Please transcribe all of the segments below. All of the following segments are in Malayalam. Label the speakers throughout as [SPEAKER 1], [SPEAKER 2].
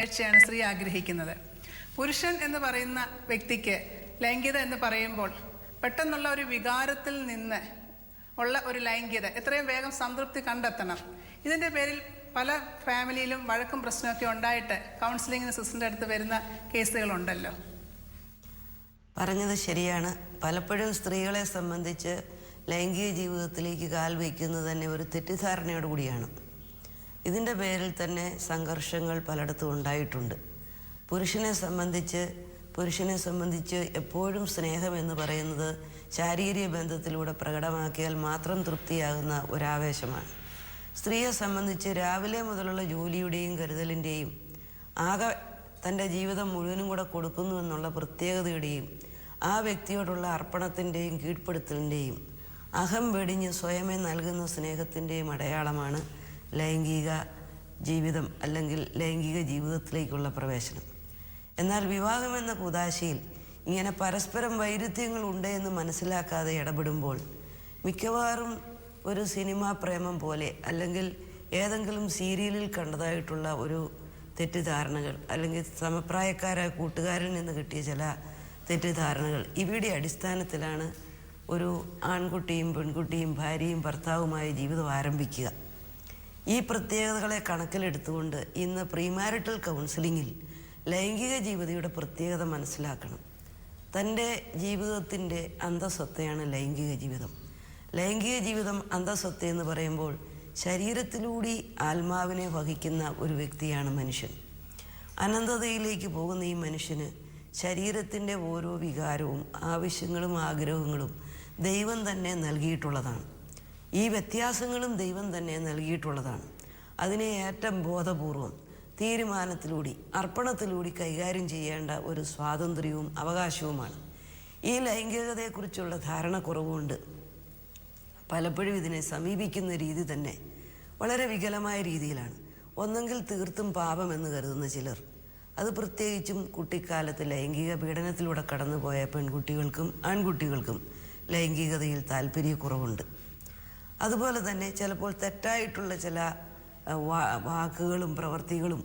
[SPEAKER 1] കാഴ്ചയാണ് സ്ത്രീ ആഗ്രഹിക്കുന്നത്. പുരുഷൻ എന്ന് പറയുന്ന വ്യക്തിക്ക് ലൈംഗികത എന്ന് പറയുമ്പോൾ പെട്ടെന്നുള്ള ഒരു വികാരത്തിൽ നിന്ന് ഉള്ള ഒരു ലൈംഗികത എത്രയും വേഗം സംതൃപ്തി കണ്ടെത്തണം. ഇതിൻ്റെ പേരിൽ പല ഫാമിലിയിലും വഴക്കും പ്രശ്നമൊക്കെ ഉണ്ടായിട്ട് കൗൺസിലിങ്ങിന് സിസ്റ്ററിൻ്റെ അടുത്ത് വരുന്ന കേസുകളുണ്ടല്ലോ.
[SPEAKER 2] പറഞ്ഞത് ശരിയാണ്. പലപ്പോഴും സ്ത്രീകളെ സംബന്ധിച്ച് ലൈംഗിക ജീവിതത്തിലേക്ക് കാൽ വയ്ക്കുന്നത് തന്നെ ഒരു തെറ്റിദ്ധാരണയോടുകൂടിയാണ്. ഇതിൻ്റെ പേരിൽ തന്നെ സംഘർഷങ്ങൾ പലയിടത്തും ഉണ്ടായിട്ടുണ്ട്. പുരുഷനെ സംബന്ധിച്ച് എപ്പോഴും സ്നേഹം എന്ന് പറയുന്നത് ശാരീരിക ബന്ധത്തിലൂടെ പ്രകടമാക്കിയാൽ മാത്രം തൃപ്തിയാകുന്ന ഒരാവേശമാണ്. സ്ത്രീയെ സംബന്ധിച്ച് രാവിലെ മുതലുള്ള ജോലിയുടെയും കരുതലിൻ്റെയും ആകെ തൻ്റെ ജീവിതം മുഴുവനും കൂടെ കൊടുക്കുന്നു എന്നുള്ള പ്രത്യേകതയുടെയും ആ വ്യക്തിയോടുള്ള അർപ്പണത്തിൻ്റെയും കീഴ്പ്പെടുത്തലിൻ്റെയും അഹം വെടിഞ്ഞ് സ്വയമേ നൽകുന്ന സ്നേഹത്തിൻ്റെയും അടയാളമാണ് ലൈംഗിക ജീവിതം അല്ലെങ്കിൽ ലൈംഗിക ജീവിതത്തിലേക്കുള്ള പ്രവേശനം. എന്നാൽ വിവാഹമെന്ന കുദാശയിൽ ഇങ്ങനെ പരസ്പരം വൈരുദ്ധ്യങ്ങളുണ്ട് എന്ന് മനസ്സിലാക്കാതെ ഇടപെടുമ്പോൾ മിക്കവാറും ഒരു സിനിമാ പ്രേമം പോലെ അല്ലെങ്കിൽ ഏതെങ്കിലും സീരിയലിൽ കണ്ടതായിട്ടുള്ള ഒരു തെറ്റിദ്ധാരണകൾ അല്ലെങ്കിൽ സമപ്രായക്കാരായ കൂട്ടുകാരിൽ നിന്ന് കിട്ടിയ ചില തെറ്റിദ്ധാരണകൾ ഇവയുടെ അടിസ്ഥാനത്തിലാണ് ഒരു ആൺകുട്ടിയും പെൺകുട്ടിയും ഭാര്യയും ഭർത്താവുമായി ജീവിതം ആരംഭിക്കുക. ഈ പ്രത്യേകതകളെ കണക്കിലെടുത്തുകൊണ്ട് ഇന്ന് പ്രീമാരിറ്റൽ കൗൺസിലിങ്ങിൽ ലൈംഗിക ജീവിതയുടെ പ്രത്യേകത മനസ്സിലാക്കണം. തൻ്റെ ജീവിതത്തിൻ്റെ അന്തസ്വത്തയാണ് ലൈംഗിക ജീവിതം. ലൈംഗിക ജീവിതം അന്തസ്വത്ത എന്ന് പറയുമ്പോൾ ശരീരത്തിലൂടെ ആത്മാവിനെ വഹിക്കുന്ന ഒരു വ്യക്തിയാണ് മനുഷ്യൻ. അനന്തതയിലേക്ക് പോകുന്ന ഈ മനുഷ്യന് ശരീരത്തിൻ്റെ ഓരോ വികാരവും ആവശ്യങ്ങളും ആഗ്രഹങ്ങളും ദൈവം തന്നെ നൽകിയിട്ടുള്ളതാണ്. ഈ വ്യത്യാസങ്ങളും ദൈവം തന്നെ നൽകിയിട്ടുള്ളതാണ്. അതിനെ ഏറ്റവും ബോധപൂർവം തീരുമാനത്തിലൂടെ അർപ്പണത്തിലൂടെ കൈകാര്യം ചെയ്യേണ്ട ഒരു സ്വാതന്ത്ര്യവും അവകാശവുമാണ്. ഈ ലൈംഗികതയെക്കുറിച്ചുള്ള ധാരണക്കുറവുകൊണ്ട് പലപ്പോഴും ഇതിനെ സമീപിക്കുന്ന രീതി തന്നെ വളരെ വികലമായ രീതിയിലാണ്. ഒന്നെങ്കിൽ തീർത്തും പാപമെന്ന് കരുതുന്ന ചിലർ, അത് പ്രത്യേകിച്ചും കുട്ടിക്കാലത്ത് ലൈംഗിക പീഡനത്തിലൂടെ കടന്നുപോയ പെൺകുട്ടികൾക്കും ആൺകുട്ടികൾക്കും ലൈംഗികതയിൽ താല്പര്യക്കുറവുണ്ട്. അതുപോലെ തന്നെ ചിലപ്പോൾ തെറ്റായിട്ടുള്ള ചില വാക്കുകളും പ്രവൃത്തികളും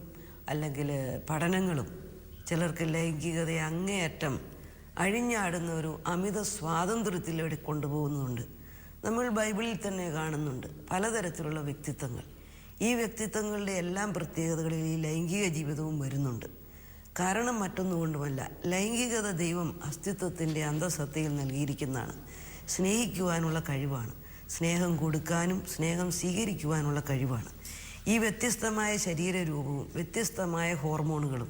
[SPEAKER 2] അല്ലെങ്കിൽ പഠനങ്ങളും ചിലർക്ക് ലൈംഗികതയെ അങ്ങേയറ്റം അഴിഞ്ഞാടുന്ന ഒരു അമിത സ്വാതന്ത്ര്യത്തിലൂടെ കൊണ്ടുപോകുന്നുണ്ട്. നമ്മൾ ബൈബിളിൽ തന്നെ കാണുന്നുണ്ട് പലതരത്തിലുള്ള വ്യക്തിത്വങ്ങൾ. ഈ വ്യക്തിത്വങ്ങളുടെ എല്ലാം പ്രത്യേകതകളിൽ ഈ ലൈംഗിക ജീവിതവും വരുന്നുണ്ട്. കാരണം മറ്റൊന്നുകൊണ്ടുമല്ല, ലൈംഗികത ദൈവം അസ്തിത്വത്തിൻ്റെ അന്തസത്തയിൽ നൽകിയിരിക്കുന്നതാണ്. സ്നേഹിക്കുവാനുള്ള കഴിവാണ്, സ്നേഹം കൊടുക്കാനും സ്നേഹം സ്വീകരിക്കുവാനുള്ള കഴിവാണ്. ഈ വ്യത്യസ്തമായ ശരീരരൂപവും വ്യത്യസ്തമായ ഹോർമോണുകളും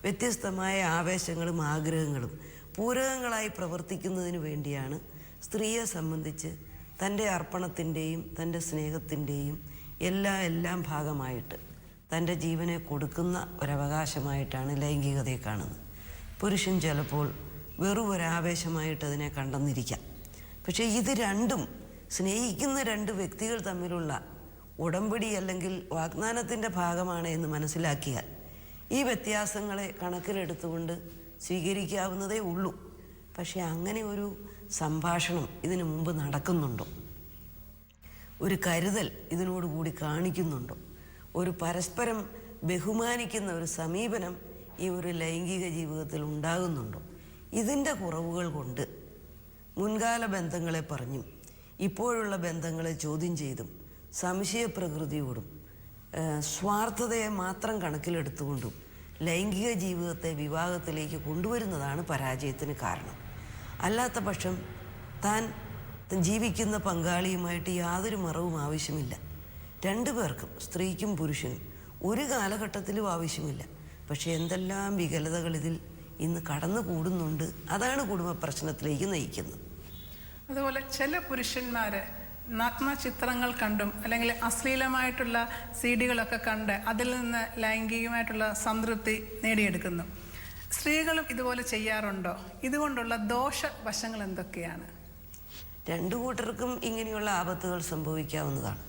[SPEAKER 2] വ്യത്യസ്തമായ ആവേശങ്ങളും ആഗ്രഹങ്ങളും പൂരകങ്ങളായി പ്രവർത്തിക്കുന്നതിന് വേണ്ടിയാണ് സ്ത്രീയെ സംബന്ധിച്ച് തൻ്റെ അർപ്പണത്തിൻ്റെയും തൻ്റെ സ്നേഹത്തിൻ്റെയും എല്ലാം ഭാഗമായിട്ട് തൻ്റെ ജീവനെ കൊടുക്കുന്ന ഒരവകാശമായിട്ടാണ് ലൈംഗികതയെ കാണുന്നത്. പുരുഷൻ ചിലപ്പോൾ വെറും ഒരാവേശമായിട്ട് അതിനെ കണ്ടെന്നിരിക്കാം. പക്ഷേ ഇത് രണ്ടും സ്നേഹിക്കുന്ന രണ്ട് വ്യക്തികൾ തമ്മിലുള്ള ഉടമ്പടി അല്ലെങ്കിൽ വാഗ്ദാനത്തിൻ്റെ ഭാഗമാണ് എന്ന് മനസ്സിലാക്കിയാൽ ഈ വ്യത്യാസങ്ങളെ കണക്കിലെടുത്തുകൊണ്ട് സ്വീകരിക്കാവുന്നതേ ഉള്ളൂ. പക്ഷേ അങ്ങനെ ഒരു സംഭാഷണം ഇതിനു മുമ്പ് നടക്കുന്നുണ്ടോ? ഒരു കരുതൽ ഇതിനോടുകൂടി കാണിക്കുന്നുണ്ടോ? ഒരു പരസ്പരം ബഹുമാനിക്കുന്ന ഒരു സമീപനം ഈ ഒരു ലൈംഗിക ജീവിതത്തിൽ ഉണ്ടാകുന്നുണ്ടോ? ഇതിൻ്റെ കുറവുകൾ കൊണ്ട് മുൻകാല ബന്ധങ്ങളെ പറഞ്ഞും ഇപ്പോഴുള്ള ബന്ധങ്ങളെ ചോദ്യം ചെയ്തും സംശയപ്രകൃതിയോടും സ്വാർത്ഥതയെ മാത്രം കണക്കിലെടുത്തുകൊണ്ടും ലൈംഗിക ജീവിതത്തെ വിവാഹത്തിലേക്ക് കൊണ്ടുവരുന്നതാണ് പരാജയത്തിന് കാരണം. അല്ലാത്ത പക്ഷം താൻ ജീവിക്കുന്ന പങ്കാളിയുമായിട്ട് യാതൊരു മറവും ആവശ്യമില്ല. രണ്ടു പേർക്കും, സ്ത്രീക്കും പുരുഷനും, ഒരു കാലഘട്ടത്തിലും ആവശ്യമില്ല. പക്ഷേ എന്തെല്ലാം വികലതകൾ ഇതിൽ ഇന്ന് കടന്നു കൂടുന്നുണ്ട്. അതാണ് കുടുംബ പ്രശ്നത്തിലേക്ക് നയിക്കുന്നത്.
[SPEAKER 1] അതുപോലെ ചില പുരുഷന്മാർ നഗ്നചിത്രങ്ങൾ കണ്ടും അല്ലെങ്കിൽ അശ്ലീലമായിട്ടുള്ള സീഡികളൊക്കെ കണ്ട് അതിൽ നിന്ന് ലൈംഗികമായിട്ടുള്ള സംതൃപ്തി നേടിയെടുക്കുന്നു. സ്ത്രീകളും ഇതുപോലെ ചെയ്യാറുണ്ടോ? ഇതുകൊണ്ടുള്ള ദോഷവശങ്ങൾ എന്തൊക്കെയാണ്?
[SPEAKER 2] രണ്ടു കൂട്ടർക്കും ഇങ്ങനെയുള്ള ആപത്തുകൾ സംഭവിക്കാവുന്നതാണ്.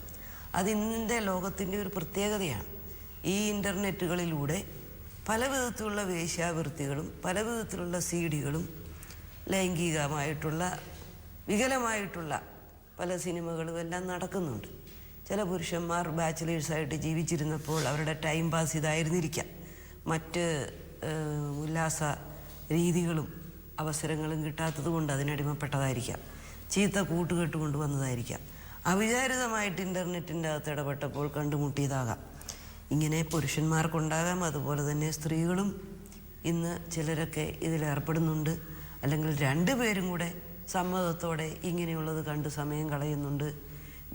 [SPEAKER 2] അത് ഇന്നത്തെ ലോകത്തിൻ്റെ ഒരു പ്രത്യേകതയാണ്. ഈ ഇൻ്റർനെറ്റുകളിലൂടെ പല വിധത്തിലുള്ള വേശ്യാവൃത്തികളും പല വിധത്തിലുള്ള സീഡികളും ലൈംഗികമായിട്ടുള്ള വികലമായിട്ടുള്ള പല സിനിമകളും എല്ലാം നടക്കുന്നുണ്ട്. ചില പുരുഷന്മാർ ബാച്ചിലേഴ്സായിട്ട് ജീവിച്ചിരുന്നപ്പോൾ അവരുടെ ടൈം പാസ് ഇതായിരുന്നിരിക്കാം. മറ്റ് ഉല്ലാസ രീതികളും അവസരങ്ങളും കിട്ടാത്തത് കൊണ്ട് അതിനടിമപ്പെട്ടതായിരിക്കാം, ചീത്ത കൂട്ടുകെട്ട് കൊണ്ടുവന്നതായിരിക്കാം, അവിചാരിതമായിട്ട് ഇൻ്റർനെറ്റിൻ്റെ അകത്ത് ഇടപെട്ടപ്പോൾ കണ്ടുമുട്ടിയതാകാം. ഇങ്ങനെ പുരുഷന്മാർക്കുണ്ടാകാം, അതുപോലെ തന്നെ സ്ത്രീകളും ഇന്ന് ചിലരൊക്കെ ഇതിലേർപ്പെടുന്നുണ്ട്. അല്ലെങ്കിൽ രണ്ടുപേരും കൂടെ സമ്മതത്തോടെ ഇങ്ങനെയുള്ളത് കണ്ട് സമയം കളയുന്നുണ്ട്,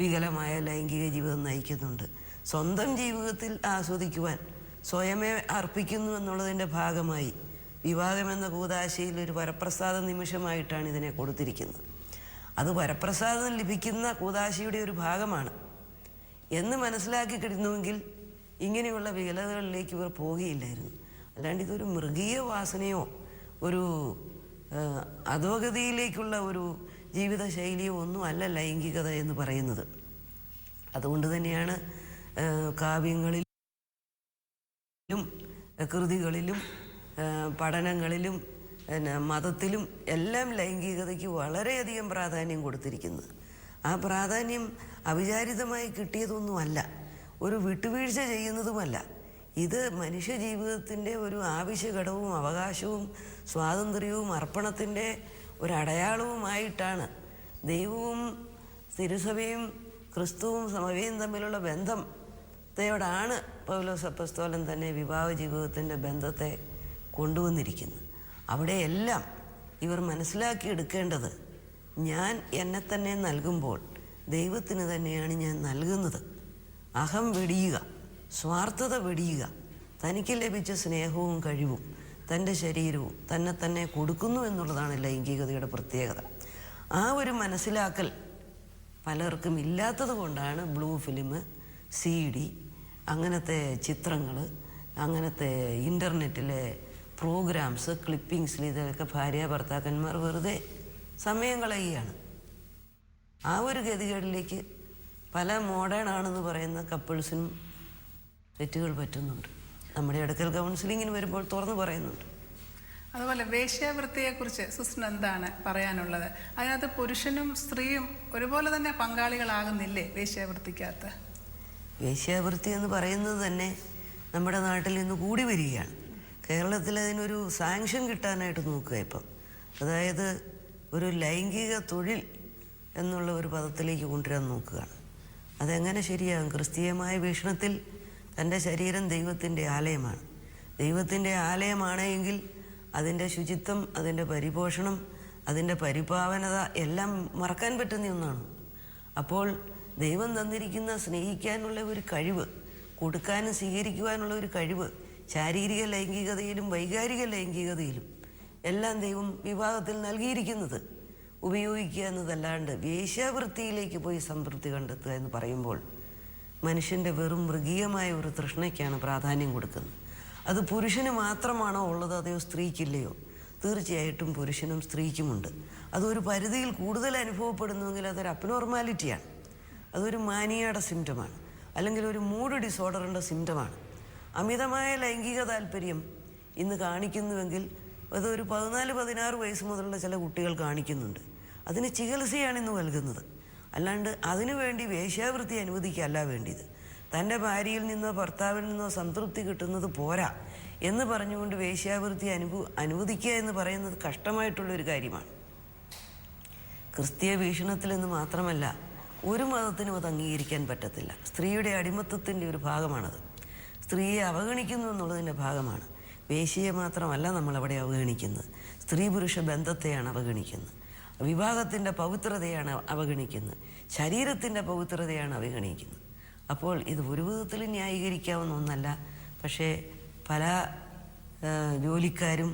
[SPEAKER 2] വികലമായ ലൈംഗിക ജീവിതം നയിക്കുന്നുണ്ട്. സ്വന്തം ജീവിതത്തിൽ ആസ്വദിക്കുവാൻ സ്വയമേ അർപ്പിക്കുന്നു എന്നുള്ളതിൻ്റെ ഭാഗമായി വിവാഹമെന്ന കൂദാശയിൽ ഒരു വരപ്രസാദ നിമിഷമായിട്ടാണ് ഇതിനെ കൊടുത്തിരിക്കുന്നത്. അത് വരപ്രസാദം ലഭിക്കുന്ന കൂദാശയുടെ ഒരു ഭാഗമാണ് എന്ന് മനസ്സിലാക്കി കിട്ടുന്നുവെങ്കിൽ ഇങ്ങനെയുള്ള വികലതകളിലേക്ക് ഇവർ പോകുകയില്ലായിരുന്നു. അല്ലാണ്ട് ഇതൊരു മൃഗീയ വാസനയോ ഒരു അധോഗതിയിലേക്കുള്ള ഒരു ജീവിതശൈലിയോ ഒന്നും അല്ല ലൈംഗികത എന്ന് പറയുന്നത്. അതുകൊണ്ട് തന്നെയാണ് കാവ്യങ്ങളിലും കൃതികളിലും പഠനങ്ങളിലും മതത്തിലും എല്ലാം ലൈംഗികതയ്ക്ക് വളരെയധികം പ്രാധാന്യം കൊടുത്തിരിക്കുന്നത്. ആ പ്രാധാന്യം അവിചാരിതമായി കിട്ടിയതൊന്നുമല്ല, ഒരു വിട്ടുവീഴ്ച ചെയ്യുന്നതുമല്ല. ഇത് മനുഷ്യ ജീവിതത്തിൻ്റെ ഒരു ആവശ്യഘടവും അവകാശവും സ്വാതന്ത്ര്യവും അർപ്പണത്തിൻ്റെ ഒരടയാളവുമായിട്ടാണ് ദൈവവും തിരുസഭയും ക്രിസ്തുവും സമവയും തമ്മിലുള്ള ബന്ധത്തെയോടാണ് പൗലോസ് അപ്പോസ്തലൻ തന്നെ വിവാഹ ജീവിതത്തിൻ്റെ ബന്ധത്തെ കൊണ്ടുവന്നിരിക്കുന്നത്. അവിടെയെല്ലാം ഇവർ മനസ്സിലാക്കിയെടുക്കേണ്ടത്, ഞാൻ എന്നെ തന്നെ നൽകുമ്പോൾ ദൈവത്തിന് തന്നെയാണ് ഞാൻ നൽകുന്നത്. അഹം വെടിയുക, സ്വാർത്ഥത വെടിയുക, തനിക്ക് ലഭിച്ച സ്നേഹവും കഴിവും തൻ്റെ ശരീരവും തന്നെ കൊടുക്കുന്നു എന്നുള്ളതാണ് ലൈംഗികതയുടെ പ്രത്യേകത. ആ ഒരു മനസ്സിലാക്കൽ പലർക്കും ഇല്ലാത്തത് കൊണ്ടാണ് ബ്ലൂ ഫിലിം, CD, അങ്ങനത്തെ ചിത്രങ്ങൾ, അങ്ങനത്തെ ഇൻ്റർനെറ്റിലെ പ്രോഗ്രാംസ്, ക്ലിപ്പിങ്സിൽ ഇതൊക്കെ ഭാര്യ ഭർത്താക്കന്മാർ വെറുതെ സമയം കളയുകയാണ്. ആ ഒരു ഗതികേടിലേക്ക് പല മോഡേൺ ആണെന്ന് പറയുന്ന കപ്പിൾസിനും തെറ്റുകൾ പറ്റുന്നുണ്ട്. നമ്മുടെ അടുക്കൽ കൗൺസിലിങ്ങിന് വരുമ്പോൾ തുറന്നു പറയുന്നുണ്ട്.
[SPEAKER 1] അതുപോലെ വേശ്യാവൃത്തിയെക്കുറിച്ച് സിസ്റ്റർ എന്താണ് പറയാനുള്ളത്? അതിനകത്ത് പുരുഷനും സ്ത്രീയും ഒരുപോലെ തന്നെ പങ്കാളികളാകുന്നില്ലേ വേശ്യാവൃത്തിക്കകത്ത്?
[SPEAKER 2] വേശ്യാവൃത്തി എന്ന് പറയുന്നത് തന്നെ നമ്മുടെ നാട്ടിൽ ഇന്ന് കൂടി വരികയാണ്. കേരളത്തിൽ അതിനൊരു സാങ്ഷൻ കിട്ടാനായിട്ട് നോക്കുക ഇപ്പം. അതായത് ഒരു ലൈംഗിക തൊഴിൽ എന്നുള്ള ഒരു പദത്തിലേക്ക് കൊണ്ടുവരാൻ നോക്കുകയാണ്. അതെങ്ങനെ ശരിയാകും? ക്രിസ്തീയമായ വീക്ഷണത്തിൽ തൻ്റെ ശരീരം ദൈവത്തിൻ്റെ ആലയമാണ്. ദൈവത്തിൻ്റെ ആലയമാണ് എങ്കിൽ അതിൻ്റെ ശുചിത്വം, അതിൻ്റെ പരിപോഷണം, അതിൻ്റെ പരിപാവനത എല്ലാം മറക്കാൻ പറ്റുന്ന ഒന്നാണ്. അപ്പോൾ ദൈവം തന്നിരിക്കുന്ന സ്നേഹിക്കാനുള്ള ഒരു കഴിവ്, കൊടുക്കാനും സ്വീകരിക്കുവാനുള്ള ഒരു കഴിവ് ശാരീരിക ലൈംഗികതയിലും വൈകാരിക ലൈംഗികതയിലും എല്ലാം ദൈവം വിവാഹത്തിൽ നൽകിയിരിക്കുന്നത് ഉപയോഗിക്കുക എന്നതല്ലാണ്ട് വേശ്യാവൃത്തിയിലേക്ക് പോയി സംതൃപ്തി കണ്ടെത്തുക എന്ന് പറയുമ്പോൾ മനുഷ്യൻ്റെ വെറും മൃഗീയമായ ഒരു തൃഷ്ണയ്ക്കാണ് പ്രാധാന്യം കൊടുക്കുന്നത്. അത് പുരുഷന് മാത്രമാണോ ഉള്ളത്, അതെയോ സ്ത്രീക്കില്ലയോ? തീർച്ചയായിട്ടും പുരുഷനും സ്ത്രീക്കുമുണ്ട്. അതൊരു പരിധിയിൽ കൂടുതൽ അനുഭവപ്പെടുന്നുവെങ്കിൽ അതൊരു അബ്നോർമാലിറ്റിയാണ്, അതൊരു മാനിയയുടെ സിംറ്റമാണ്, അല്ലെങ്കിൽ ഒരു മൂഡ് ഡിസോർഡറിൻ്റെ സിംറ്റമാണ്. അമിതമായ ലൈംഗിക താല്പര്യം ഇന്ന് കാണിക്കുന്നുവെങ്കിൽ അതൊരു 14-16 വയസ്സ് മുതലുള്ള ചില കുട്ടികൾ കാണിക്കുന്നുണ്ട്. അതിന് ചികിത്സയാണ് ഇന്ന് നൽകുന്നത്. അല്ലാണ്ട് അതിനുവേണ്ടി വേശ്യാവൃത്തി അനുവദിക്കല്ല വേണ്ടിയത്. തൻ്റെ ഭാര്യയിൽ നിന്നോ ഭർത്താവിൽ നിന്നോ സംതൃപ്തി കിട്ടുന്നത് പോരാ എന്ന് പറഞ്ഞുകൊണ്ട് വേശ്യാവൃത്തി അനുവദിക്കുക എന്ന് പറയുന്നത് കഷ്ടമായിട്ടുള്ളൊരു കാര്യമാണ്. ക്രിസ്തീയ വീക്ഷണത്തിലെന്ന് മാത്രമല്ല, ഒരു മതത്തിനും അത് അംഗീകരിക്കാൻ പറ്റത്തില്ല. സ്ത്രീയുടെ അടിമത്തത്തിൻ്റെ ഒരു ഭാഗമാണത്. സ്ത്രീയെ അവഗണിക്കുന്നു എന്നുള്ളതിൻ്റെ ഭാഗമാണ്. വേശ്യയെ മാത്രമല്ല നമ്മളവിടെ അവഗണിക്കുന്നത്, സ്ത്രീ പുരുഷ ബന്ധത്തെയാണ് അവഗണിക്കുന്നത്, വിവാഹത്തിൻ്റെ പവിത്രതയാണ് അവഗണിക്കുന്നത്, ശരീരത്തിൻ്റെ പവിത്രതയാണ് അവഗണിക്കുന്നത്. അപ്പോൾ ഇത് ഒരു വിധത്തിൽ ന്യായീകരിക്കാവുന്ന ഒന്നല്ല. പക്ഷേ പല ജോലിക്കാരും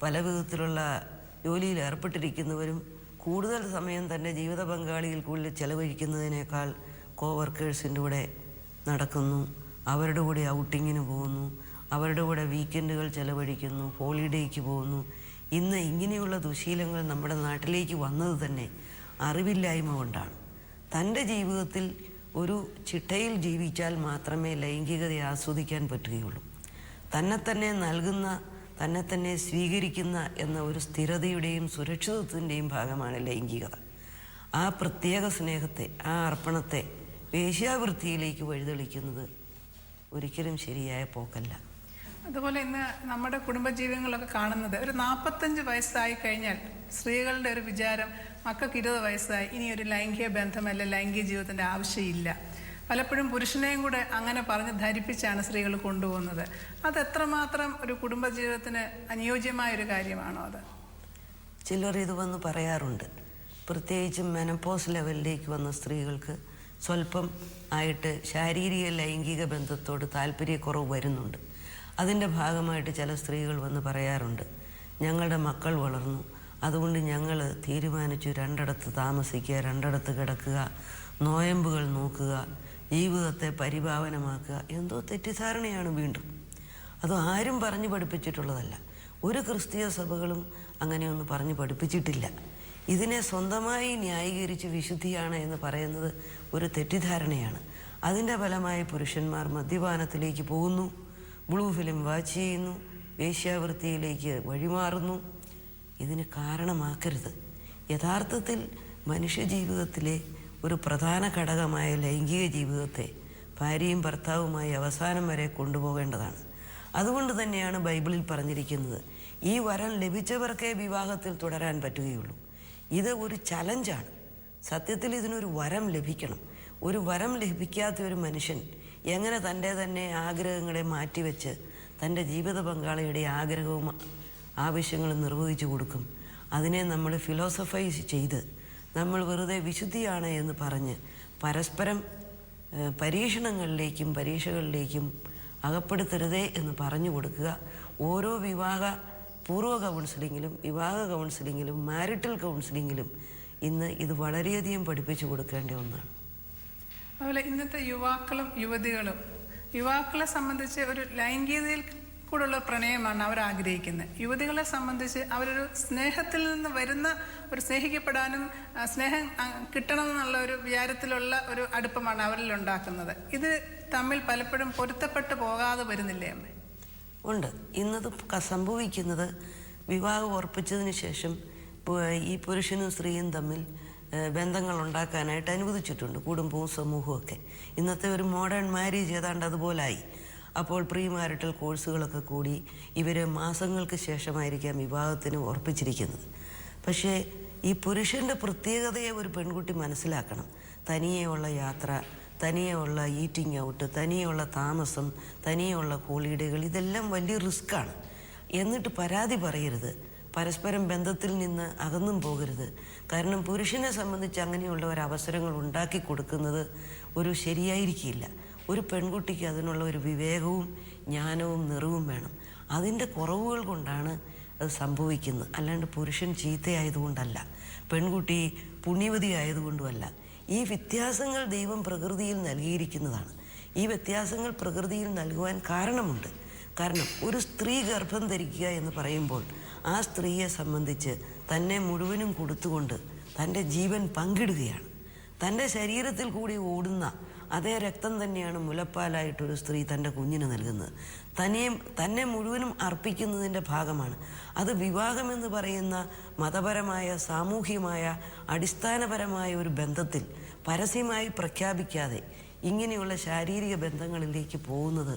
[SPEAKER 2] പല വിധത്തിലുള്ള ജോലിയിൽ ഏർപ്പെട്ടിരിക്കുന്നവരും കൂടുതൽ സമയം തൻ്റെ ജീവിത പങ്കാളിയിൽ കൂടുതൽ ചെലവഴിക്കുന്നതിനേക്കാൾ കോവർക്കേഴ്സിൻ്റെ കൂടെ നടക്കുന്നു, അവരുടെ കൂടെ ഔട്ടിങ്ങിന് പോകുന്നു, അവരുടെ കൂടെ വീക്കെൻഡുകൾ ചെലവഴിക്കുന്നു, ഹോളിഡേയ്ക്ക് പോകുന്നു. ഇന്ന് ഇങ്ങനെയുള്ള ദുശീലങ്ങൾ നമ്മുടെ നാട്ടിലേക്ക് വന്നത് തന്നെ അറിവില്ലായ്മ കൊണ്ടാണ്. തൻ്റെ ജീവിതത്തിൽ ഒരു ചിട്ടയിൽ ജീവിച്ചാൽ മാത്രമേ ലൈംഗികതയെ ആസ്വദിക്കാൻ പറ്റുകയുള്ളൂ. തന്നെ നൽകുന്ന, തന്നെ സ്വീകരിക്കുന്ന എന്ന ഒരു സ്ഥിരതയുടെയും സുരക്ഷിതത്വത്തിൻ്റെയും ഭാഗമാണ് ലൈംഗികത. ആ പ്രത്യേക സ്നേഹത്തെ, ആ അർപ്പണത്തെ വേശ്യാവൃത്തിയിലേക്ക് വഴിതെളിക്കുന്നത് ഒരിക്കലും ശരിയായ പോക്കല്ല.
[SPEAKER 1] അതുപോലെ ഇന്ന് നമ്മുടെ കുടുംബജീവിതങ്ങളൊക്കെ കാണുന്നത് ഒരു 45 വയസ്സായി കഴിഞ്ഞാൽ സ്ത്രീകളുടെ ഒരു വിചാരം മക്കൾക്ക് 20 വയസ്സായി ഇനി ഒരു ലൈംഗിക ബന്ധമല്ല ലൈംഗിക ജീവിതത്തിൻ്റെ ആവശ്യമില്ല. പലപ്പോഴും പുരുഷനെയും കൂടെ അങ്ങനെ പറഞ്ഞ് ധരിപ്പിച്ചാണ് സ്ത്രീകൾ കൊണ്ടുപോകുന്നത്. അത് എത്രമാത്രം ഒരു കുടുംബജീവിതത്തിന് അനുയോജ്യമായൊരു കാര്യമാണോ അത്?
[SPEAKER 2] ചിലർ ഇത് വന്ന് പറയാറുണ്ട്. പ്രത്യേകിച്ചും മെനപ്പോസ് ലെവലിലേക്ക് വന്ന സ്ത്രീകൾക്ക് സ്വല്പം ആയിട്ട് ശാരീരിക ലൈംഗിക ബന്ധത്തോട് താല്പര്യക്കുറവ് വരുന്നുണ്ട്. അതിൻ്റെ ഭാഗമായിട്ട് ചില സ്ത്രീകൾ വന്ന് പറയാറുണ്ട്, ഞങ്ങളുടെ മക്കൾ വളർന്നു, അതുകൊണ്ട് ഞങ്ങൾ തീരുമാനിച്ചു 2 ഇടത്ത് താമസിക്കുക, 2 ഇടത്ത് കിടക്കുക, നോയമ്പുകൾ നോക്കുക, ജീവിതത്തെ പരിപാവനമാക്കുക. എന്തോ തെറ്റിദ്ധാരണയാണ് വീണ്ടും. അത് ആരും പറഞ്ഞു പഠിപ്പിച്ചിട്ടുള്ളതല്ല. ഒരു ക്രിസ്തീയ സഭകളും അങ്ങനെയൊന്നും പറഞ്ഞു പഠിപ്പിച്ചിട്ടില്ല. ഇതിനെ സ്വന്തമായി ന്യായീകരിച്ച് വിശുദ്ധിയാണ് എന്ന് പറയുന്നത് ഒരു തെറ്റിദ്ധാരണയാണ്. അതിൻ്റെ ഫലമായി പുരുഷന്മാർ മദ്യപാനത്തിലേക്ക് പോകുന്നു, ബ്ലൂ ഫിലിം വാച്ച് ചെയ്യുന്നു, വേശ്യാവൃത്തിയിലേക്ക് വഴിമാറുന്നു. ഇതിന് കാരണമാക്കരുത്. യഥാർത്ഥത്തിൽ മനുഷ്യജീവിതത്തിലെ ഒരു പ്രധാന ഘടകമായ ലൈംഗിക ജീവിതത്തെ ഭാര്യയും ഭർത്താവുമായി അവസാനം വരെ കൊണ്ടുപോകേണ്ടതാണ്. അതുകൊണ്ട് തന്നെയാണ് ബൈബിളിൽ പറഞ്ഞിരിക്കുന്നത്, ഈ വരം ലഭിച്ചവർക്കേ വിവാഹത്തിൽ തുടരാൻ പറ്റുകയുള്ളൂ. ഇത് ഒരു ചലഞ്ചാണ്. സത്യത്തിൽ ഇതിനൊരു വരം ലഭിക്കണം. ഒരു വരം ലഭിക്കാത്ത ഒരു മനുഷ്യൻ എങ്ങനെ തൻ്റെ തന്നെ ആഗ്രഹങ്ങളെ മാറ്റിവെച്ച് തൻ്റെ ജീവിത പങ്കാളിയുടെ ആഗ്രഹവും ആവശ്യങ്ങളും നിർവഹിച്ചു കൊടുക്കും? അതിനെ നമ്മൾ ഫിലോസഫൈസ് ചെയ്ത് നമ്മൾ വെറുതെ വിശുദ്ധിയാണ് എന്ന് പറഞ്ഞ് പരസ്പരം പരീക്ഷണങ്ങളിലേക്കും പരീക്ഷകളിലേക്കും അകപ്പെടുത്തരുതേ എന്ന് പറഞ്ഞു കൊടുക്കുക. ഓരോ പൂർവ്വ കൗൺസിലിങ്ങിലും വിവാഹ കൗൺസിലിങ്ങിലും മാരിറ്റൽ കൗൺസിലിങ്ങിലും ഇന്ന് ഇത് വളരെയധികം പഠിപ്പിച്ചു കൊടുക്കേണ്ട ഒന്നാണ്.
[SPEAKER 1] അതുപോലെ ഇന്നത്തെ യുവാക്കളും യുവാക്കളെ സംബന്ധിച്ച് ഒരു ലൈംഗികതയിൽ കൂടെയുള്ള പ്രണയമാണ് അവർ ആഗ്രഹിക്കുന്നത്. യുവതികളെ സംബന്ധിച്ച് അവരൊരു സ്നേഹത്തിൽ നിന്ന് വരുന്ന ഒരു സ്നേഹിക്കപ്പെടാനും സ്നേഹം കിട്ടണമെന്നുള്ള ഒരു വിചാരത്തിലുള്ള ഒരു അടുപ്പമാണ് അവരിൽ ഉണ്ടാക്കുന്നത്. ഇത് തമ്മിൽ പലപ്പോഴും പൊരുത്തപ്പെട്ട് പോകാതെ വരുന്നില്ലേ അമ്മേ?
[SPEAKER 2] ഉണ്ട്. ഇന്നത് സംഭവിക്കുന്നത് വിവാഹം ഉറപ്പിച്ചതിന് ശേഷം ഈ പുരുഷനും സ്ത്രീയും തമ്മിൽ ബന്ധങ്ങൾ ഉണ്ടാക്കാനായിട്ട് അനുവദിച്ചിട്ടുണ്ട്, കുടുംബവും സമൂഹവും ഒക്കെ. ഇന്നത്തെ ഒരു മോഡേൺ മാരേജ് ഏതാണ്ട് അതുപോലായി. അപ്പോൾ പ്രീ മാരിറ്റൽ കോഴ്സുകളൊക്കെ കൂടി ഇവർ മാസങ്ങൾക്ക് ശേഷമായിരിക്കാം വിവാഹത്തിന് ഉറപ്പിച്ചിരിക്കുന്നത്. പക്ഷേ ഈ പുരുഷൻ്റെ പ്രത്യേകതയെ ഒരു പെൺകുട്ടി മനസ്സിലാക്കണം. തനിയെയുള്ള യാത്ര, തനിയെയുള്ള ഈറ്റിംഗ് ഔട്ട്, തനിയെയുള്ള താമസം, തനിയെയുള്ള ഹോളിഡേകൾ, ഇതെല്ലാം വലിയ റിസ്ക്കാണ്. എന്നിട്ട് പരാതി പറയരുത്. പരസ്പരം ബന്ധത്തിൽ നിന്ന് അകന്നും പോകരുത്. കാരണം പുരുഷനെ സംബന്ധിച്ച് അങ്ങനെയുള്ള ഒരവസരങ്ങൾ ഉണ്ടാക്കി കൊടുക്കുന്നത് ഒരു ശരിയായിരിക്കില്ല. ഒരു പെൺകുട്ടിക്ക് അതിനുള്ള ഒരു വിവേകവും ജ്ഞാനവും നിറവും വേണം. അതിൻ്റെ കുറവുകൾ കൊണ്ടാണ് അത് സംഭവിക്കുന്നത്. അല്ലാണ്ട് പുരുഷൻ ചീത്തയായതുകൊണ്ടല്ല, പെൺകുട്ടി പുണ്യവതി ആയതുകൊണ്ടുമല്ല. ഈ വ്യത്യാസങ്ങൾ ദൈവം പ്രകൃതിയിൽ നൽകിയിരിക്കുന്നതാണ്. ഈ വ്യത്യാസങ്ങൾ പ്രകൃതിയിൽ നൽകുവാൻ കാരണമുണ്ട്. കാരണം ഒരു സ്ത്രീ ഗർഭം ധരിക്കുക എന്ന് പറയുമ്പോൾ ആ സ്ത്രീയെ സംബന്ധിച്ച് തന്നെ മുഴുവനും കൊടുത്തുകൊണ്ട് തൻ്റെ ജീവൻ പങ്കിടുകയാണ്. തൻ്റെ ശരീരത്തിൽ കൂടി ഓടുന്ന അതേ രക്തം തന്നെയാണ് മുലപ്പാലായിട്ടൊരു സ്ത്രീ തൻ്റെ കുഞ്ഞിന് നൽകുന്നത്. തന്നെ മുഴുവനും അർപ്പിക്കുന്നതിൻ്റെ ഭാഗമാണ് അത്. വിവാഹമെന്ന് പറയുന്ന മതപരമായ, സാമൂഹ്യമായ, അടിസ്ഥാനപരമായ ഒരു ബന്ധത്തിൽ പരസ്യമായി പ്രഖ്യാപിക്കാതെ ഇങ്ങനെയുള്ള ശാരീരിക ബന്ധങ്ങളിലേക്ക് പോകുന്നത്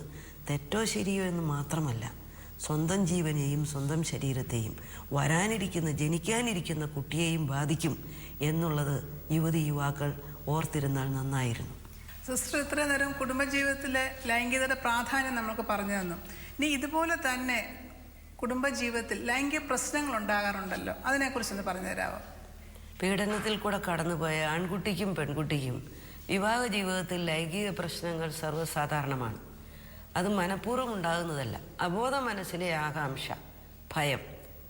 [SPEAKER 2] തെറ്റോ ശരിയോ എന്ന് മാത്രമല്ല, സ്വന്തം ജീവനെയും സ്വന്തം ശരീരത്തെയും ജനിക്കാനിരിക്കുന്ന കുട്ടിയെയും ബാധിക്കും എന്നുള്ളത് യുവാക്കൾ ഓർത്തിരുന്നാൽ നന്നായിരുന്നു.
[SPEAKER 1] സിസ്റ്റർ ഇത്രയും നേരം കുടുംബജീവിതത്തിലെ ലൈംഗികതയുടെ പ്രാധാന്യം നമുക്ക് പറഞ്ഞു തന്നു. ഇനി ഇതുപോലെ തന്നെ കുടുംബജീവിതത്തിൽ ലൈംഗിക പ്രശ്നങ്ങൾ ഉണ്ടാകാറുണ്ടല്ലോ, അതിനെക്കുറിച്ചൊന്ന് പറഞ്ഞു തരാമോ?
[SPEAKER 2] പീഡനത്തിൽ കൂടെ കടന്നുപോയ ആൺകുട്ടിക്കും പെൺകുട്ടിക്കും വിവാഹ ജീവിതത്തിൽ ലൈംഗിക പ്രശ്നങ്ങൾ സർവ്വസാധാരണമാണ്. അത് മനഃപൂർവ്വം ഉണ്ടാകുന്നതല്ല. അബോധ മനസ്സിലെ ആകാംക്ഷ, ഭയം,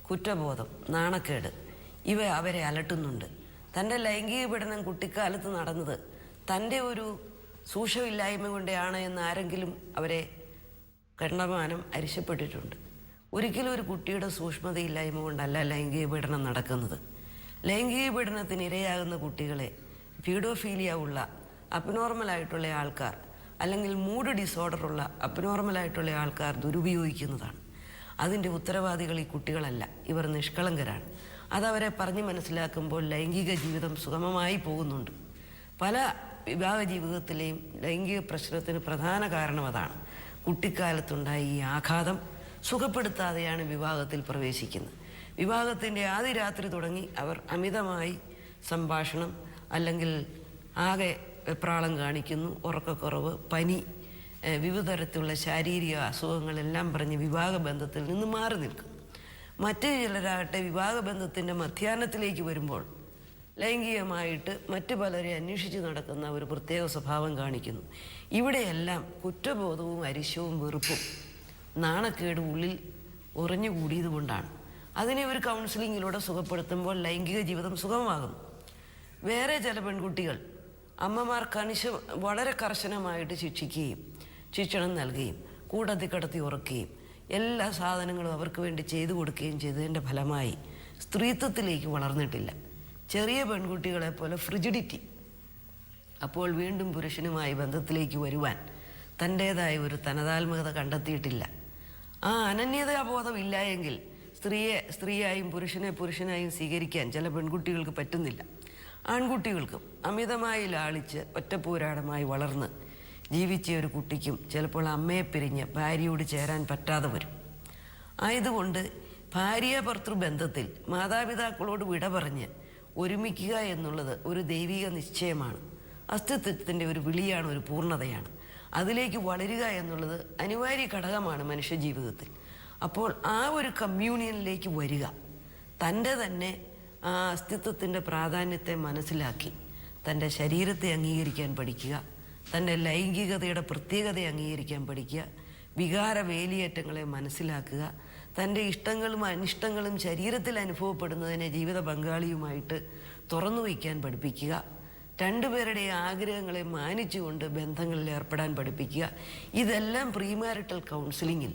[SPEAKER 2] കുറ്റബോധം, നാണക്കേട് ഇവ അവരെ അലട്ടുന്നുണ്ട്. തൻ്റെ ലൈംഗിക പീഡനം കുട്ടിക്കാലത്ത് നടന്നത് തൻ്റെ ഒരു സൂക്ഷ്മമില്ലായ്മ കൊണ്ടാണ് എന്ന് ആരെങ്കിലും അവരെ കണ്ടമാനം അരിശപ്പെട്ടിട്ടുണ്ട്. ഒരിക്കലും ഒരു കുട്ടിയുടെ സൂക്ഷ്മതയില്ലായ്മ കൊണ്ടല്ല ലൈംഗിക പീഡനം നടക്കുന്നത്. ലൈംഗിക പീഡനത്തിന് ഇരയാകുന്ന കുട്ടികളെ പീഡോഫീലിയ ഉള്ള അബ്നോർമലായിട്ടുള്ള ആൾക്കാർ അല്ലെങ്കിൽ മൂഡ് ഡിസോർഡറുള്ള അബ്നോർമലായിട്ടുള്ള ആൾക്കാർ ദുരുപയോഗിക്കുന്നതാണ്. അതിൻ്റെ ഉത്തരവാദികൾ ഈ കുട്ടികളല്ല, ഇവർ നിഷ്കളങ്കരാണ്. അതവരെ പറഞ്ഞ് മനസ്സിലാക്കുമ്പോൾ ലൈംഗിക ജീവിതം സുഗമമായി പോകുന്നുണ്ട്. പല വിവാഹ ജീവിതത്തിലെയും ലൈംഗിക പ്രശ്നത്തിന് പ്രധാന കാരണം അതാണ്. കുട്ടിക്കാലത്തുണ്ടായ ഈ ആഘാതം സുഖപ്പെടുത്താതെയാണ് വിവാഹത്തിൽ പ്രവേശിക്കുന്നത്. വിവാഹത്തിൻ്റെ ആദ്യ രാത്രി തുടങ്ങി അവർ അമിതമായി സംഭാഷണം, അല്ലെങ്കിൽ ആകെ വെപ്രാളം കാണിക്കുന്നു, ഉറക്കക്കുറവ്, പനി, വിവിധ തരത്തിലുള്ള ശാരീരിക അസുഖങ്ങളെല്ലാം പറഞ്ഞ് വിവാഹബന്ധത്തിൽ നിന്ന് മാറി നിൽക്കും. മറ്റു ചിലരാകട്ടെ വിവാഹബന്ധത്തിൻ്റെ മധ്യാഹ്നത്തിലേക്ക് വരുമ്പോൾ ലൈംഗികമായിട്ട് മറ്റു പലരെ അന്വേഷിച്ച് നടക്കുന്ന ഒരു പ്രത്യേക സ്വഭാവം കാണിക്കുന്നു. ഇവിടെയെല്ലാം കുറ്റബോധവും അരിശവും വെറുപ്പും നാണക്കേടും ഉള്ളിൽ ഉറഞ്ഞുകൂടിയത് കൊണ്ടാണ്. അതിനെ ഒരു കൗൺസിലിങ്ങിലൂടെ സുഖപ്പെടുത്തുമ്പോൾ ലൈംഗിക ജീവിതം സുഗമമാകുന്നു. വേറെ ചില പെൺകുട്ടികൾ അമ്മമാർ വളരെ കർശനമായിട്ട് ശിക്ഷിക്കുകയും ശിക്ഷണം നൽകുകയും കൂടത്തി കടത്തി ഉറക്കുകയും എല്ലാ സാധനങ്ങളും അവർക്ക് വേണ്ടി ചെയ്തു കൊടുക്കുകയും ചെയ്തതിൻ്റെ ഫലമായി സ്ത്രീത്വത്തിലേക്ക് വളർന്നിട്ടില്ല. ചെറിയ പെൺകുട്ടികളെ പോലെ ഫ്രിജിഡിറ്റി. അപ്പോൾ വീണ്ടും പുരുഷനുമായി ബന്ധത്തിലേക്ക് വരുവാൻ തൻ്റേതായ ഒരു തനതാത്മകത കണ്ടെത്തിയിട്ടില്ല. ആ അനന്യതാബോധം ഇല്ല എങ്കിൽ സ്ത്രീയെ സ്ത്രീയായും പുരുഷനെ പുരുഷനായും സ്വീകരിക്കാൻ ചില പെൺകുട്ടികൾക്ക് പറ്റുന്നില്ല. ആൺകുട്ടികൾക്കും അമിതമായി ലാളിച്ച് ഒറ്റപ്പോരാടമായി വളർന്ന് ജീവിച്ച ഒരു കുട്ടിക്കും ചിലപ്പോൾ അമ്മയെ പിരിഞ്ഞ് ഭാര്യയോട് ചേരാൻ പറ്റാതെ വരും. ആയതുകൊണ്ട് ഭാര്യ ഭർത്തൃ ബന്ധത്തിൽ മാതാപിതാക്കളോട് വിട പറഞ്ഞ് ഒരുമിക്കുക എന്നുള്ളത് ഒരു ദൈവിക നിശ്ചയമാണ്. അസ്തിത്വത്തിൻ്റെ ഒരു വിളിയാണ്, ഒരു പൂർണ്ണതയാണ്. അതിലേക്ക് വളരുക എന്നുള്ളത് അനിവാര്യ ഘടകമാണ് മനുഷ്യജീവിതത്തിൽ. അപ്പോൾ ആ ഒരു കമ്മ്യൂണിയനിലേക്ക് വരിക, തൻ്റെ തന്നെ ആ അസ്തിത്വത്തിൻ്റെ പ്രാധാന്യത്തെ മനസ്സിലാക്കി തൻ്റെ ശരീരത്തെ അംഗീകരിക്കാൻ പഠിക്കുക, തൻ്റെ ലൈംഗികതയുടെ പ്രത്യേകതയെ അംഗീകരിക്കാൻ പഠിക്കുക, വികാര വേലിയേറ്റങ്ങളെ മനസ്സിലാക്കുക, തൻ്റെ ഇഷ്ടങ്ങളും അനിഷ്ടങ്ങളും ശരീരത്തിൽ അനുഭവപ്പെടുന്നതിനെ ജീവിത പങ്കാളിയുമായിട്ട് തുറന്നു വയ്ക്കാൻ പഠിപ്പിക്കുക, രണ്ടുപേരുടെ ആഗ്രഹങ്ങളെ മാനിച്ചുകൊണ്ട് ബന്ധങ്ങളിൽ ഏർപ്പെടാൻ പഠിപ്പിക്കുക. ഇതെല്ലാം പ്രീമാരിറ്റൽ കൗൺസിലിങ്ങിൽ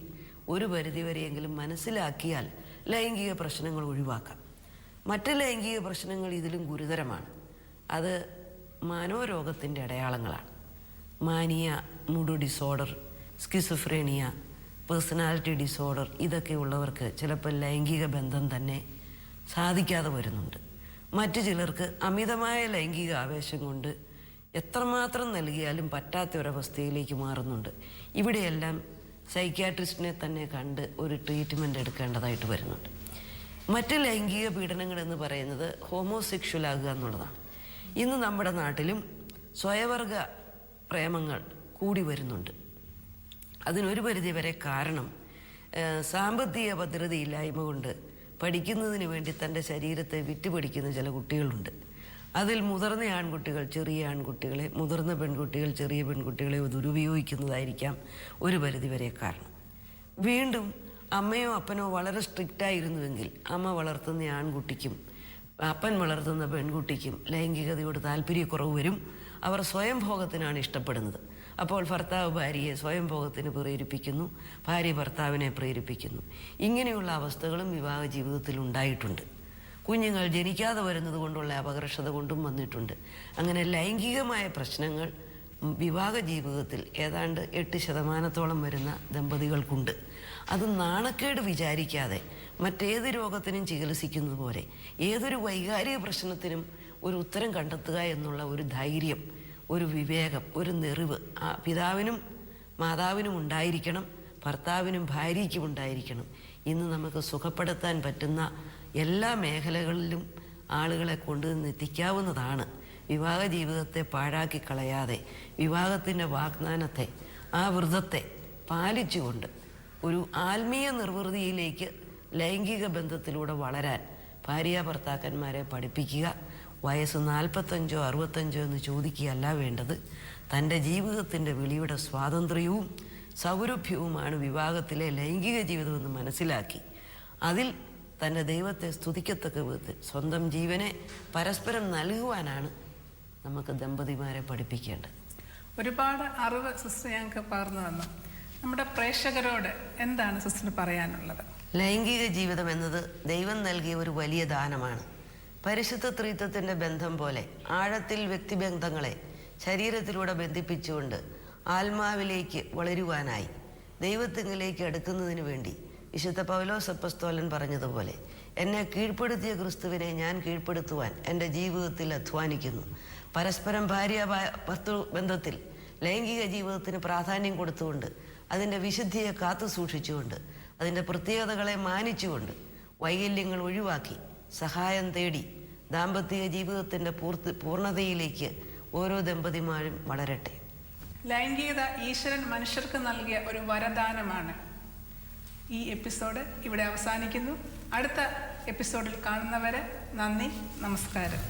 [SPEAKER 2] ഒരു പരിധിവരെയെങ്കിലും മനസ്സിലാക്കിയാൽ ലൈംഗിക പ്രശ്നങ്ങൾ ഒഴിവാക്കാം. മറ്റ് ലൈംഗിക പ്രശ്നങ്ങൾ ഇതിലും ഗുരുതരമാണ്. അത് മനോരോഗത്തിൻ്റെ അടയാളങ്ങളാണ്. Mania, mood disorder, schizophrenia, personality disorder, ഇതൊക്കെ ഉള്ളവർക്ക് ചിലപ്പോൾ ലൈംഗിക ബന്ധം തന്നെ സാധിക്കാതെ വരുന്നുണ്ട്. മറ്റു ചിലർക്ക് അമിതമായ ലൈംഗിക ആവേശം കൊണ്ട് എത്രമാത്രം നൽകിയാലും പറ്റാത്ത ഒരവസ്ഥയിലേക്ക് മാറുന്നുണ്ട്. ഇവിടെയെല്ലാം സൈക്യാട്രിസ്റ്റിനെ തന്നെ കണ്ട് ഒരു ട്രീറ്റ്മെൻറ്റ് എടുക്കേണ്ടതായിട്ട് വരുന്നുണ്ട്. മറ്റ് ലൈംഗിക പീഡനങ്ങൾ എന്ന് പറയുന്നത് ഹോമോസെക്ഷലാകുക എന്നുള്ളതാണ്. ഇന്ന് നമ്മുടെ നാട്ടിലും സ്വയവർഗ പ്രേമങ്ങൾ കൂടി വരുന്നുണ്ട്. അതിനൊരു പരിധിവരെ കാരണം സാമ്പത്തിക ഭദ്രതയില്ലായ്മ കൊണ്ട് പഠിക്കുന്നതിന് വേണ്ടി തൻ്റെ ശരീരത്തെ വിറ്റുപടിക്കുന്ന ചില കുട്ടികളുണ്ട്. അതിൽ മുതിർന്ന ആൺകുട്ടികൾ ചെറിയ ആൺകുട്ടികളെ, മുതിർന്ന പെൺകുട്ടികൾ ചെറിയ പെൺകുട്ടികളെ ദുരുപയോഗിക്കുന്നതായിരിക്കാം ഒരു പരിധിവരെ കാരണം. വീണ്ടും അമ്മയോ അപ്പനോ വളരെ സ്ട്രിക്റ്റായിരുന്നുവെങ്കിൽ അമ്മ വളർത്തുന്ന ആൺകുട്ടിക്കും അപ്പൻ വളർത്തുന്ന പെൺകുട്ടിക്കും ലൈംഗികതയോട് താല്പര്യക്കുറവ് വരും. അവർ സ്വയം ഭോഗത്തിനാണ് ഇഷ്ടപ്പെടുന്നത്. അപ്പോൾ ഭർത്താവ് ഭാര്യയെ സ്വയം ഭോഗത്തിന് പ്രേരിപ്പിക്കുന്നു, ഭാര്യ ഭർത്താവിനെ പ്രേരിപ്പിക്കുന്നു. ഇങ്ങനെയുള്ള അവസ്ഥകളും വിവാഹ ജീവിതത്തിൽ ഉണ്ടായിട്ടുണ്ട്. കുഞ്ഞുങ്ങൾ ജനിക്കാതെ വരുന്നത് കൊണ്ടുള്ള അപകർഷത കൊണ്ടും വന്നിട്ടുണ്ട്. അങ്ങനെ ലൈംഗികമായ പ്രശ്നങ്ങൾ വിവാഹ ജീവിതത്തിൽ ഏതാണ്ട് 8% വരുന്ന ദമ്പതികൾക്കുണ്ട്. അത് നാണക്കേട് വിചാരിക്കാതെ മറ്റേത് രോഗത്തിനും ചികിത്സിക്കുന്നത് പോലെ ഏതൊരു വൈകാരിക പ്രശ്നത്തിനും ഒരു ഉത്തരം കണ്ടെത്തുക എന്നുള്ള ഒരു ധൈര്യം, ഒരു വിവേകം, ഒരു നെറിവ് ആ പിതാവിനും മാതാവിനും ഉണ്ടായിരിക്കണം, ഭർത്താവിനും ഭാര്യയ്ക്കും ഉണ്ടായിരിക്കണം. ഇന്ന് നമുക്ക് സുഖപ്പെടുത്താൻ പറ്റുന്ന എല്ലാ മേഖലകളിലും ആളുകളെ കൊണ്ടുവന്ന് എത്തിക്കാവുന്നതാണ്. വിവാഹ ജീവിതത്തെ പാഴാക്കി കളയാതെ വിവാഹത്തിൻ്റെ വാഗ്ദാനത്തെ, ആ വ്രതത്തെ പാലിച്ചുകൊണ്ട് ഒരു ആത്മീയ നിർവൃതിയിലേക്ക് ലൈംഗിക ബന്ധത്തിലൂടെ വളരാൻ ഭാര്യ ഭർത്താക്കന്മാരെ പഠിപ്പിക്കുക. വയസ്സ് 45 65 എന്ന് ചോദിക്കുകയല്ല വേണ്ടത്. തൻ്റെ ജീവിതത്തിൻ്റെ വിളിയുടെ സ്വാതന്ത്ര്യവും സൗരഭ്യവുമാണ് വിവാഹത്തിലെ ലൈംഗിക ജീവിതമെന്ന് മനസ്സിലാക്കി അതിൽ തൻ്റെ ദൈവത്തെ സ്തുതിക്കത്തക്ക വിധത്തിൽ സ്വന്തം ജീവനെ പരസ്പരം നൽകുവാനാണ് നമുക്ക് ദമ്പതിമാരെ പഠിപ്പിക്കേണ്ടത്.
[SPEAKER 1] ഒരുപാട് അറിവ് സിസ്റ്റർ ഞങ്ങൾക്ക് പകർന്നു തന്നു. നമ്മുടെ പ്രേക്ഷകരോട് എന്താണ് സിസ്റ്റർ പറയാനുള്ളത്?
[SPEAKER 2] ലൈംഗിക ജീവിതം എന്നത് ദൈവം നൽകിയ ഒരു വലിയ ദാനമാണ്. പരിശുദ്ധ ത്രിത്വത്തിൻ്റെ ബന്ധം പോലെ ആഴത്തിൽ വ്യക്തിബന്ധങ്ങളെ ശരീരത്തിലൂടെ ബന്ധിപ്പിച്ചുകൊണ്ട് ആത്മാവിലേക്ക് വളരുവാനായി ദൈവത്തിങ്കിലേക്ക് അടുക്കുന്നതിന് വേണ്ടി വിശുദ്ധ പൗലോസ് അപ്പോസ്തലൻ പറഞ്ഞതുപോലെ, എന്നെ കീഴ്പ്പെടുത്തിയ ക്രിസ്തുവിനെ ഞാൻ കീഴ്പ്പെടുത്തുവാൻ എൻ്റെ ജീവിതത്തിൽ അധ്വാനിക്കുന്നു. പരസ്പരം ഭാര്യ ഭർത്തൃ ബന്ധത്തിൽ ലൈംഗിക ജീവിതത്തിന് പ്രാധാന്യം കൊടുത്തുകൊണ്ട് അതിൻ്റെ വിശുദ്ധിയെ കാത്തു സൂക്ഷിച്ചുകൊണ്ട് അതിൻ്റെ പ്രത്യേകതകളെ മാനിച്ചുകൊണ്ട് വൈകല്യങ്ങൾ ഒഴിവാക്കി സഹായം തേടി ദാമ്പത്തിക ജീവിതത്തിൻ്റെ പൂർണ്ണതയിലേക്ക് ഓരോ ദമ്പതിമാരും വളരട്ടെ.
[SPEAKER 1] ലൈംഗികത ഈശ്വരൻ മനുഷ്യർക്ക് നൽകിയ ഒരു വരദാനമാണ്. ഈ എപ്പിസോഡ് ഇവിടെ അവസാനിക്കുന്നു. അടുത്ത എപ്പിസോഡിൽ കാണുന്നവരെ നന്ദി, നമസ്കാരം.